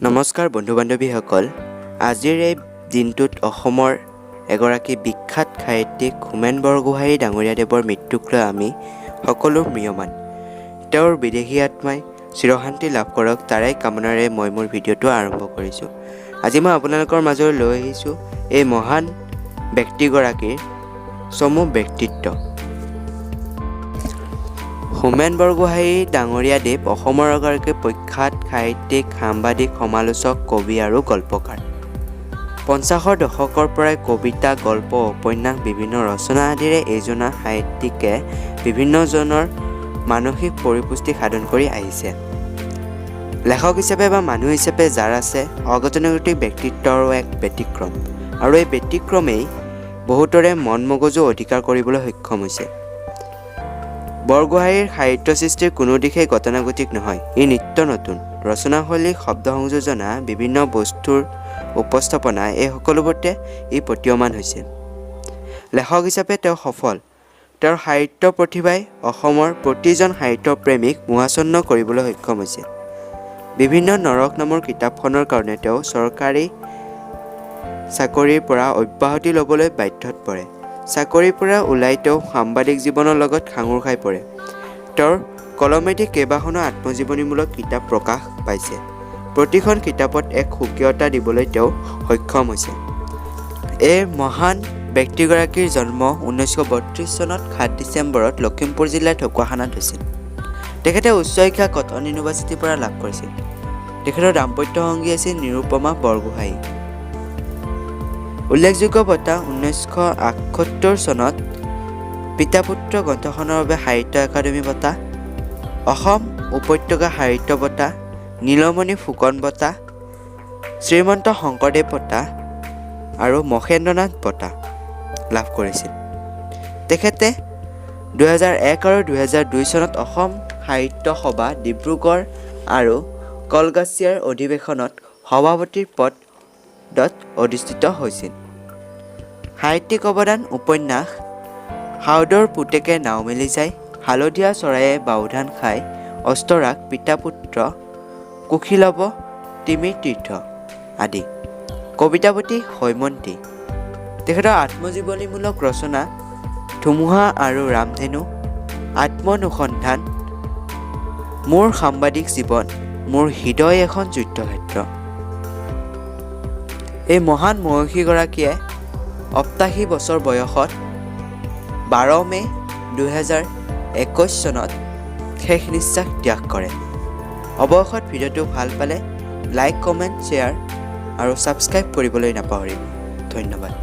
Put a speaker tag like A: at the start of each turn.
A: নমস্কাৰ বন্ধু বান্ধৱীসকল, আজিৰ এই দিনটোত অসমৰ এগৰাকী বিখ্যাত সাহিত্যিক হোমেন বৰগোহাঞি ডাঙৰীয়াদেৱৰ মৃত্যুক লৈ আমি সকলো ম্ৰিয়মান। তেওঁৰ বিদেহী আত্মাই চিৰশান্তি লাভ কৰক, তাৰে কামনাৰে মই মোৰ ভিডিঅ'টো আৰম্ভ কৰিছোঁ। আজি মই আপোনালোকৰ মাজলৈ লৈ আহিছোঁ এই মহান ব্যক্তিগৰাকীৰ চমু ব্যক্তিত্ব। হোমেন বৰগোহাঞি ডাঙৰীয়াদেৱ অসমৰ এগৰাকী প্ৰখ্যাত সাহিত্যিক, সাংবাদিক, সমালোচক, কবি আৰু গল্পকাৰ। 50ৰ দশকৰ পৰাই কবিতা, গল্প, উপন্যাস, বিভিন্ন ৰচনা আদিৰে এইজনা সাহিত্যিকে বিভিন্নজনৰ মানসিক পৰিপুষ্টি সাধন কৰি আহিছে। লেখক হিচাপে বা মানুহ হিচাপে যাৰ আছে অগতানুগতিক ব্যক্তিত্বৰ এক ব্যতিক্ৰম, আৰু এই ব্যতিক্ৰমেই বহুতৰে মন মগজু অধিকাৰ কৰিবলৈ সক্ষম হৈছে। বৰগোহাঞিৰ সাহিত্য সৃষ্টিৰ কোনো দিশেই গতানুগতিক নহয়, ই নিত্য নতুন। ৰচনাশৈলী, শব্দ সংযোজনা, বিভিন্ন বস্তুৰ উপস্থাপনা, এই সকলোবোৰতে ই প্ৰতীয়মান হৈছে। লেখক হিচাপে তেওঁ সফল। তেওঁৰ সাহিত্য প্ৰতিভাই অসমৰ প্ৰতিজন সাহিত্য প্ৰেমীক মোহাচ্ছন্ন কৰিবলৈ সক্ষম হৈছে। বিভিন্ন নৰক নামৰ কিতাপখনৰ কাৰণে তেওঁ চৰকাৰী চাকৰিৰ পৰা অব্যাহতি ল'বলৈ বাধ্যত পৰে। চাকৰিৰ পৰা ওলাই তেওঁ সাংবাদিক জীৱনৰ লগত সাঙুৰ খাই পৰে। তেওঁৰ কলমেদি কেইবাখনো আত্মজীৱনীমূলক কিতাপ প্ৰকাশ পাইছে। প্ৰতিখন কিতাপত এক সুকীয়তা দিবলৈ তেওঁ সক্ষম হৈছে। এই মহান ব্যক্তিগৰাকীৰ জন্ম 1932 চনত 7 ডিচেম্বৰত লখিমপুৰ জিলাৰ ঢকুৱাখানাত হৈছিল। তেখেতে উচ্চ শিক্ষা কটন ইউনিভাৰ্চিটিৰ পৰা লাভ কৰিছিল। তেখেতৰ দাম্পত্য সংগী আছিল নিৰুপমা বৰগোহাঞি। উল্লেখযোগ্য বঁটা 1978 চনত পিতা পুত্ৰ গ্ৰন্থখনৰ বাবে সাহিত্য একাডেমী বঁটা, অসম উপত্যকা সাহিত্য বঁটা, নীলমণি ফুকন বঁটা, শ্ৰীমন্ত শংকৰদেৱ বঁটা আৰু মহেন্দ্ৰনাথ বঁটা লাভ কৰিছিল। তেখেতে 2001 আৰু 2002 চনত অসম সাহিত্য সভা ডিব্ৰুগড় আৰু কলগাছিয়াৰ অধিৱেশনত সভাপতিৰ পদত অধিষ্ঠিত হৈছিল। সাহিত্যিক অৱদান: উপন্যাস সাউদৰ পুতেকে নাও মেলি যায়, হালধীয়া চৰায়ে বাওধান খায়, অস্তৰাগ, পিতা পুত্ৰ, কুশীলৱ, তিমিৰ তীৰ্থ আদি। কবিতাপুথি হৈমন্তী। তেখেতৰ আত্মজীৱনীমূলক ৰচনা ধুমুহা আৰু ৰামধেনু, আত্মনুসন্ধান, মোৰ সাংবাদিক জীৱন, মোৰ হৃদয় এখন যুদ্ধক্ষেত্ৰ। এই মহান মহৰ্ষিগৰাকীয়ে 88 বছৰ বয়সত 12 মে 2021 চনত শেষ নিশ্বাস ত্যাগ কৰে। অৱশেষত ভিডিঅ'টো ভাল পালে লাইক, কমেণ্ট, শ্বেয়াৰ আৰু ছাবস্ক্ৰাইব কৰিবলৈ নাপাহৰিব। ধন্যবাদ।